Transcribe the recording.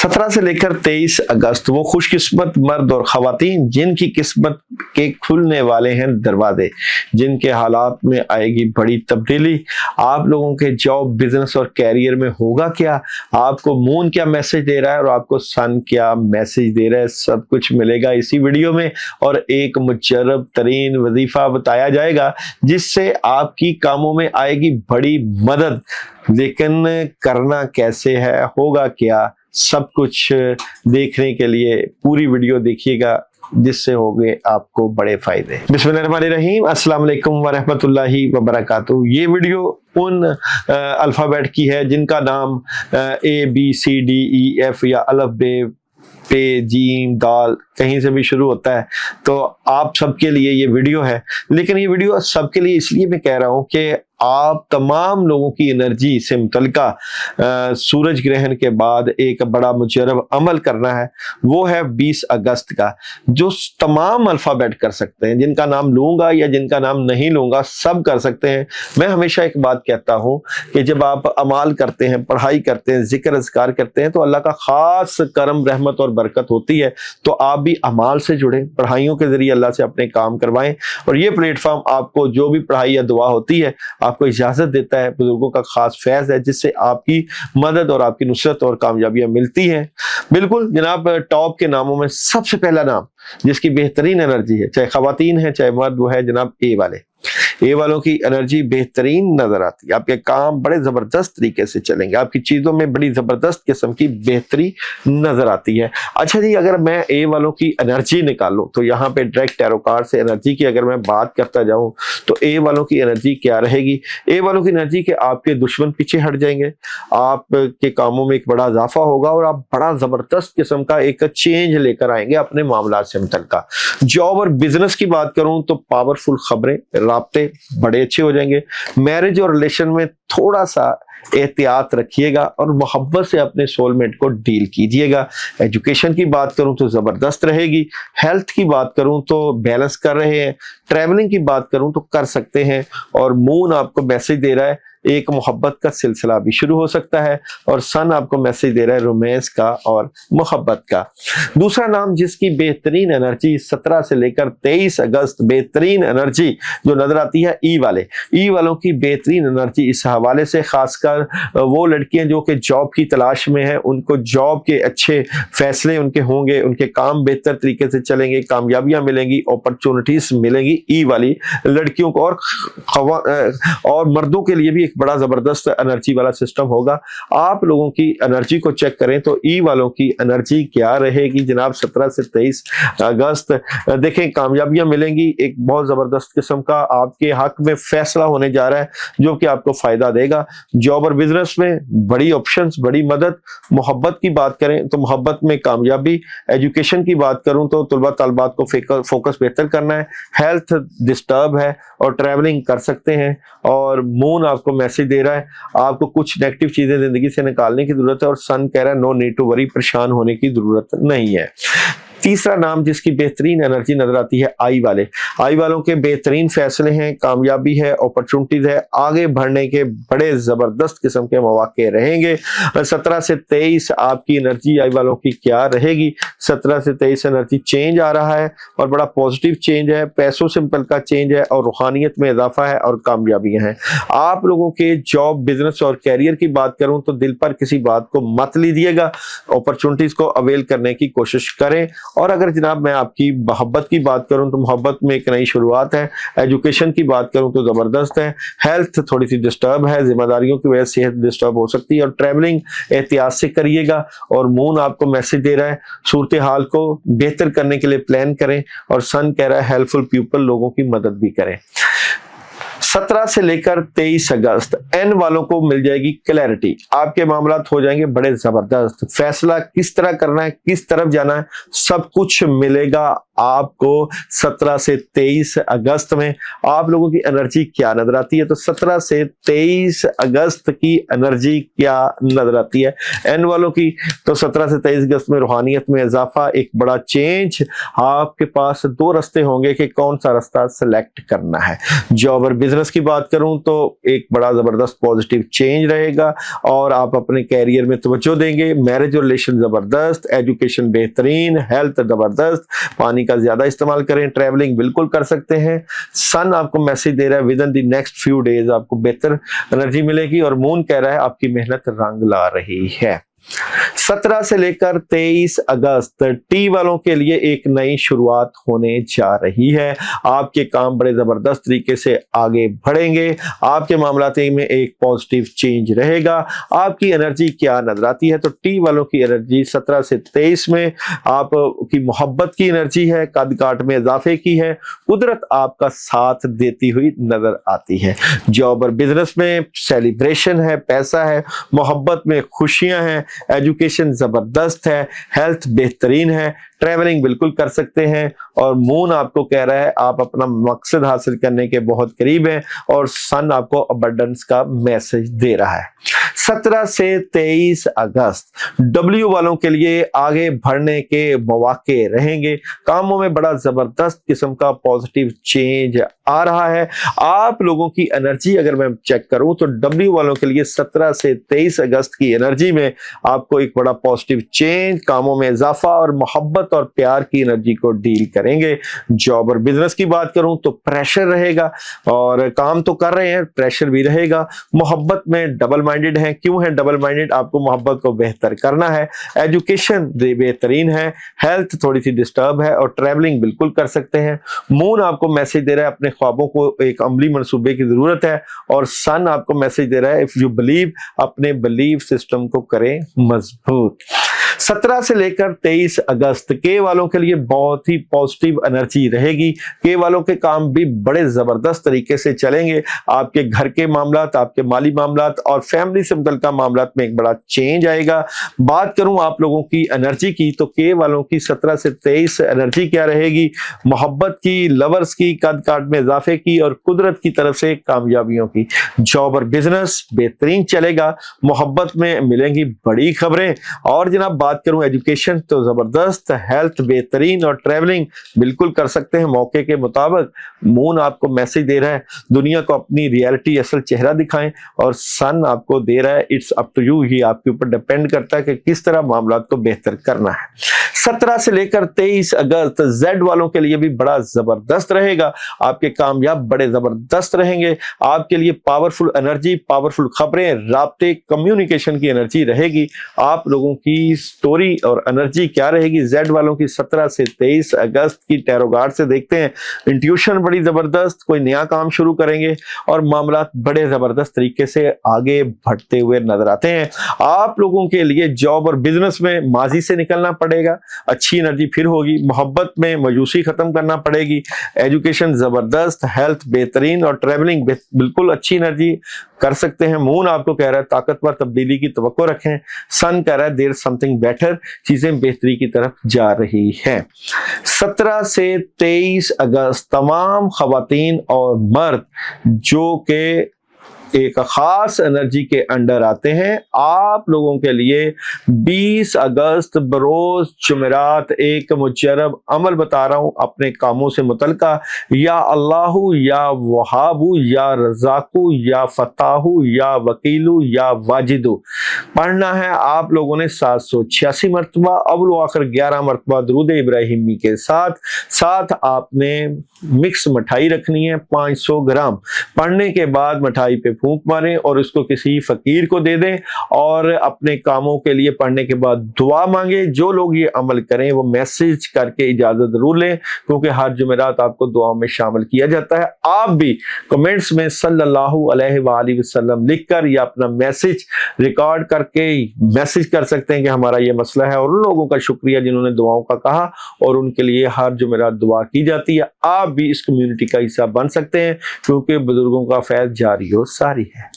17 से लेकर 23 अगस्त वो खुशकिस्मत मर्द और खवातीन जिनकी किस्मत के खुलने वाले हैं दरवाजे, जिनके हालात में आएगी बड़ी तब्दीली। आप लोगों के जॉब, बिजनेस और कैरियर में होगा क्या, आपको मून क्या मैसेज दे रहा है और आपको सन क्या मैसेज दे रहा है, सब कुछ मिलेगा इसी वीडियो में। और एक मुजर्रब तरीन वजीफा बताया जाएगा जिससे आपकी कामों में आएगी बड़ी मदद। लेकिन करना कैसे है, होगा क्या, सब कुछ देखने के लिए पूरी वीडियो देखिएगा जिससे होंगे आपको बड़े फायदे। बिस्मिल्लाहिर्रहमानिर्रहीम, अस्सलाम वालेकुम वरहमतुल्लाहि वबरकातुहू। ये वीडियो उन अल्फ़ाबेट की है जिनका नाम ABCDEF या अलफ बे पे जीम दाल कहीं से भी शुरू होता है, तो आप सबके लिए ये वीडियो है। लेकिन ये वीडियो सबके लिए इसलिए मैं कह रहा हूँ कि आप तमाम लोगों की एनर्जी से मुतल्लिका सूरज ग्रहण के बाद एक बड़ा मुजर्रब अमल करना है, वो है 20 अगस्त का, जो तमाम अल्फ़ाबेट कर सकते हैं। जिनका नाम लूँगा या जिनका नाम नहीं लूँगा, सब कर सकते हैं। मैं हमेशा एक बात कहता हूँ कि जब आप अमाल करते हैं, पढ़ाई करते हैं, जिक्र अज़कार करते हैं, तो अल्लाह का ख़ास करम, रहमत और बरकत होती है। तो आप भी अमाल से जुड़े, पढ़ाइयों के ज़रिए अल्लाह से अपने काम करवाएं। और ये प्लेटफॉर्म आपको जो भी पढ़ाई या दुआ होती है आपको इजाजत देता है, बुजुर्गों का खास फैज़ है जिससे आपकी मदद और आपकी नुसरत और कामयाबियां मिलती हैं। बिल्कुल जनाब, टॉप के नामों में सबसे पहला नाम जिसकी बेहतरीन एनर्जी है, चाहे खवातीन है चाहे मर्द, वो है जनाब ए वाले। ए वालों की एनर्जी बेहतरीन नजर आती है। आपके काम बड़े जबरदस्त तरीके से चलेंगे, आपकी चीजों में बड़ी जबरदस्त किस्म की बेहतरी नजर आती है। अच्छा जी, अगर मैं ए वालों की एनर्जी निकालूं तो यहाँ पे डायरेक्ट टैरो कार्ड से एनर्जी की अगर मैं बात करता जाऊं तो ए वालों की एनर्जी क्या रहेगी। ए वालों की एनर्जी के आपके दुश्मन पीछे हट जाएंगे, आपके कामों में एक बड़ा इजाफा होगा और आप बड़ा जबरदस्त किस्म का एक चेंज लेकर आएंगे अपने मामला से मुतल्लिका। जॉब और बिजनेस की बात करूं तो पावरफुल खबरें, राब्ते बड़े अच्छे हो जाएंगे। मैरिज और रिलेशन में थोड़ा सा एहतियात रखिएगा और मोहब्बत से अपने सोलमेट को डील कीजिएगा। एजुकेशन की बात करूं तो जबरदस्त रहेगी। हेल्थ की बात करूं तो बैलेंस कर रहे हैं। ट्रैवलिंग की बात करूं तो कर सकते हैं। और मून आपको मैसेज दे रहा है एक मोहब्बत का सिलसिला भी शुरू हो सकता है। और सन आपको मैसेज दे रहा है रोमांस का और मोहब्बत का। दूसरा नाम जिसकी बेहतरीन एनर्जी 17 से लेकर 23 अगस्त बेहतरीन एनर्जी जो नजर आती है, ई वाले। ई वालों की बेहतरीन एनर्जी इस हवाले से, खासकर वो लड़कियां जो कि जॉब की तलाश में हैं, उनको जॉब के अच्छे फैसले उनके होंगे, उनके काम बेहतर तरीके से चलेंगे, कामयाबियां मिलेंगी, अपॉर्चुनिटीज मिलेंगी ई वाली लड़कियों को। और मर्दों के लिए भी एक बड़ा जबरदस्त एनर्जी वाला सिस्टम होगा। आप लोगों की एनर्जी को चेक करें तो ई वालों की एनर्जी क्या रहेगी जनाब 17 से 23 अगस्त। देखें, कामयाबियां मिलेंगी, एक बहुत जबरदस्त किस्म का आपके हक में फैसला होने जा रहा है जो कि आपको फायदा देगा। जॉब और बिजनेस में बड़ी ऑप्शंस, बड़ी मदद। मोहब्बत की बात करें तो मोहब्बत में कामयाबी। एजुकेशन की बात करूं तो तलबा तलबात को फोकस बेहतर करना है। हेल्थ डिस्टर्ब है और ट्रैवलिंग कर सकते हैं। और मून आपको मैसेज दे रहा है आपको कुछ नेगेटिव चीजें जिंदगी से निकालने की जरूरत है। और सन कह रहा है नो नीड टू वरी, परेशान होने की जरूरत नहीं है। तीसरा नाम जिसकी बेहतरीन एनर्जी नजर आती है, आई वाले। आई वालों के बेहतरीन फैसले हैं, कामयाबी है, अपॉर्चुनिटीज है, आगे बढ़ने के बड़े जबरदस्त किस्म के मौके रहेंगे। 17 से 23 आपकी एनर्जी आई वालों की क्या रहेगी। 17 से 23 एनर्जी चेंज आ रहा है और बड़ा पॉजिटिव चेंज है, पैसों से मुतल्लिका चेंज है और रूहानियत में इजाफा है और कामयाबियां हैं। आप लोगों के जॉब, बिजनेस और कैरियर की बात करूं तो दिल पर किसी बात को मत लीजिएगा, अपॉर्चुनिटीज को अवेल करने की कोशिश करें। और अगर जनाब मैं आपकी मोहब्बत की बात करूं तो मोहब्बत में एक नई शुरुआत है। एजुकेशन की बात करूं तो जबरदस्त है। हेल्थ थोड़ी सी डिस्टर्ब है, जिम्मेदारियों की वजह से सेहत डिस्टर्ब हो सकती है। और ट्रैवलिंग एहतियात से करिएगा। और मून आपको मैसेज दे रहा है सूरत हाल को बेहतर करने के लिए प्लान करें। और सन कह रहा है हेल्पफुल पीपल, लोगों की मदद भी करें। 17 से लेकर 23 अगस्त एन वालों को मिल जाएगी क्लैरिटी। आपके मामला हो जाएंगे बड़े जबरदस्त। फैसला किस तरह करना है, किस तरफ जाना है, सब कुछ मिलेगा आपको 17 से 23 अगस्त में। आप लोगों की एनर्जी क्या नजर आती है तो 17 से 23 अगस्त की एनर्जी क्या नजर आती है एन वालों की तो 17 से 23 अगस्त में रूहानियत में इजाफा, एक बड़ा चेंज। आपके पास दो रास्ते होंगे कि कौन सा रास्ता सिलेक्ट करना है। जॉब और बिजनेस बिजनेस की बात करूं तो एक बड़ा जबरदस्त पॉजिटिव चेंज रहेगा और आप अपने कैरियर में तवज्जो देंगे। मैरिज और रिलेशन जबरदस्त, एजुकेशन बेहतरीन, हेल्थ जबरदस्त, पानी का ज्यादा इस्तेमाल करें, ट्रैवलिंग बिल्कुल कर सकते हैं। सन आपको मैसेज दे रहा है with in the next few days आपको बेहतर एनर्जी मिलेगी और मून कह रहा है आपकी मेहनत रंग ला रही है। 17 से लेकर 23 अगस्त टी वालों के लिए एक नई शुरुआत होने जा रही है। आपके काम बड़े जबरदस्त तरीके से आगे बढ़ेंगे, आपके मामलात में एक पॉजिटिव चेंज रहेगा। आपकी एनर्जी क्या नजर आती है तो टी वालों की एनर्जी 17 से 23 में आपकी मोहब्बत की एनर्जी है, कद काट में इजाफे की है, कुदरत आपका साथ देती हुई नजर आती है। जॉब और बिजनेस में सेलिब्रेशन है, पैसा है, मोहब्बत में खुशियां हैं, एजुकेशन जबरदस्त है, हेल्थ बेहतरीन है, ट्रैवलिंग बिल्कुल कर सकते हैं और मून आपको कह रहा है आप अपना मकसद हासिल करने के बहुत करीब हैं और सन आपको अबंडेंस का मैसेज दे रहा है। 17 से 23 अगस्त डब्ल्यू वालों के लिए आगे बढ़ने के मौके रहेंगे, कामों में बड़ा जबरदस्त किस्म का पॉजिटिव चेंज आ रहा है। आप लोगों की एनर्जी अगर मैं चेक करूं तो डब्ल्यू वालों के लिए 17 से 23 अगस्त की एनर्जी में आपको एक बड़ा पॉजिटिव चेंज, कामों में इजाफा और मोहब्बत और प्यार की एनर्जी को डील करेंगे। जॉब और बिजनेस की बात करूं तो प्रेशर रहेगा और काम तो कर रहे हैं, प्रेशर भी रहेगा। मोहब्बत में डबल माइंडेड है, क्यों है डबल माइंडेड? आपको मोहब्बत को बेहतर करना है। एजुकेशन बेहतरीन है, हेल्थ थोड़ी सी डिस्टर्ब है और ट्रैवलिंग बिल्कुल कर सकते हैं। मून आपको मैसेज दे रहा है अपने ख्वाबों को एक अमली मंसूबे की जरूरत है और सन आपको मैसेज दे रहा है इफ यू बिलीव, अपने बिलीव सिस्टम को करें मजबूत। 17 से लेकर 23 अगस्त के वालों के लिए बहुत ही पॉजिटिव एनर्जी रहेगी। के वालों के काम भी बड़े जबरदस्त तरीके से चलेंगे। आपके घर के मामलात, आपके माली मामलात और फैमिली से मुतल्लिका मामलात में एक बड़ा चेंज आएगा। बात करूं आप लोगों की एनर्जी की तो के वालों की 17 से 23 एनर्जी क्या रहेगी? मोहब्बत की, लवर्स की, कद काट में इजाफे की और कुदरत की तरफ से कामयाबियों की। जॉब और बिजनेस बेहतरीन चलेगा, मोहब्बत में मिलेंगी बड़ी खबरें और जनाब बात करूं एजुकेशन तो जबरदस्त, हेल्थ बेहतरीन और ट्रैवलिंग बिल्कुल कर सकते हैं मौके के मुताबिक। मून आपको मैसेज दे रहा है दुनिया को अपनी रियलिटी असल चेहरा दिखाएं और सन आपको दे रहा है इट्स अप टू यू, ही आपके ऊपर डिपेंड करता है कि किस तरह मामला को बेहतर करना है। 17 से लेकर 23 अगस्त जेड वालों के लिए भी बड़ा जबरदस्त रहेगा। आपके कामयाब बड़े जबरदस्त रहेंगे। आपके लिए पावरफुल एनर्जी, पावरफुल खबरें, राब्ते, कम्युनिकेशन की एनर्जी रहेगी। आप लोगों की स्टोरी और एनर्जी क्या रहेगी? जेड वालों की 17 से 23 अगस्त की टैरो कार्ड से देखते हैं। इंट्यूशन बड़ी जबरदस्त, कोई नया काम शुरू करेंगे और मामलात बड़े जबरदस्त तरीके से आगे बढ़ते हुए नजर आते हैं। आप लोगों के लिए जॉब और बिजनेस में माजी से निकलना पड़ेगा, अच्छी एनर्जी फिर होगी। मोहब्बत में मायूसी खत्म करना पड़ेगी। एजुकेशन जबरदस्त, हेल्थ बेहतरीन और ट्रैवलिंग बिल्कुल अच्छी एनर्जी कर सकते हैं। मून आपको कह रहा है ताकतवर तब्दीली की तवक्को रखें। सन कह रहा है देयर समथिंग बेटर, चीजें बेहतरी की तरफ जा रही हैं। 17 से 23 अगस्त तमाम खवातीन और मर्द जो के एक खास एनर्जी के अंडर आते हैं, आप लोगों के लिए 20 अगस्त बरोज जुमेरात एक मुजरब अमल बता रहा हूं अपने कामों से मुतल्लिका। या अल्लाहु, या वहाबु, या रज़ाकु, या फताहु, या वकीलु, या वाजिदु पढ़ना है। आप लोगों ने 786 मरतबा, अव्वल आखिर 11 मरतबा दुरूद इब्राहिमी के साथ आपने मिक्स मिठाई रखनी है 500 ग्राम। पढ़ने के बाद मिठाई पे फूंक मारें और उसको किसी फकीर को दे दें और अपने कामों के लिए पढ़ने के बाद दुआ मांगे। जो लोग ये अमल करें वो मैसेज करके इजाजत जरूर लें क्योंकि हर जुमेरात आपको दुआ में शामिल किया जाता है। आप भी कमेंट्स में सल्लल्लाहु अलैहि वसल्लम लिखकर या अपना मैसेज रिकॉर्ड करके मैसेज कर सकते हैं कि हमारा ये मसला है और उन लोगों का शुक्रिया जिन्होंने दुआओं का कहा और उनके लिए हर जुमेरात दुआ की जाती है। आप भी इस कम्युनिटी का हिस्सा बन सकते हैं क्योंकि बुजुर्गों का फैज़ जारी हो सारी है।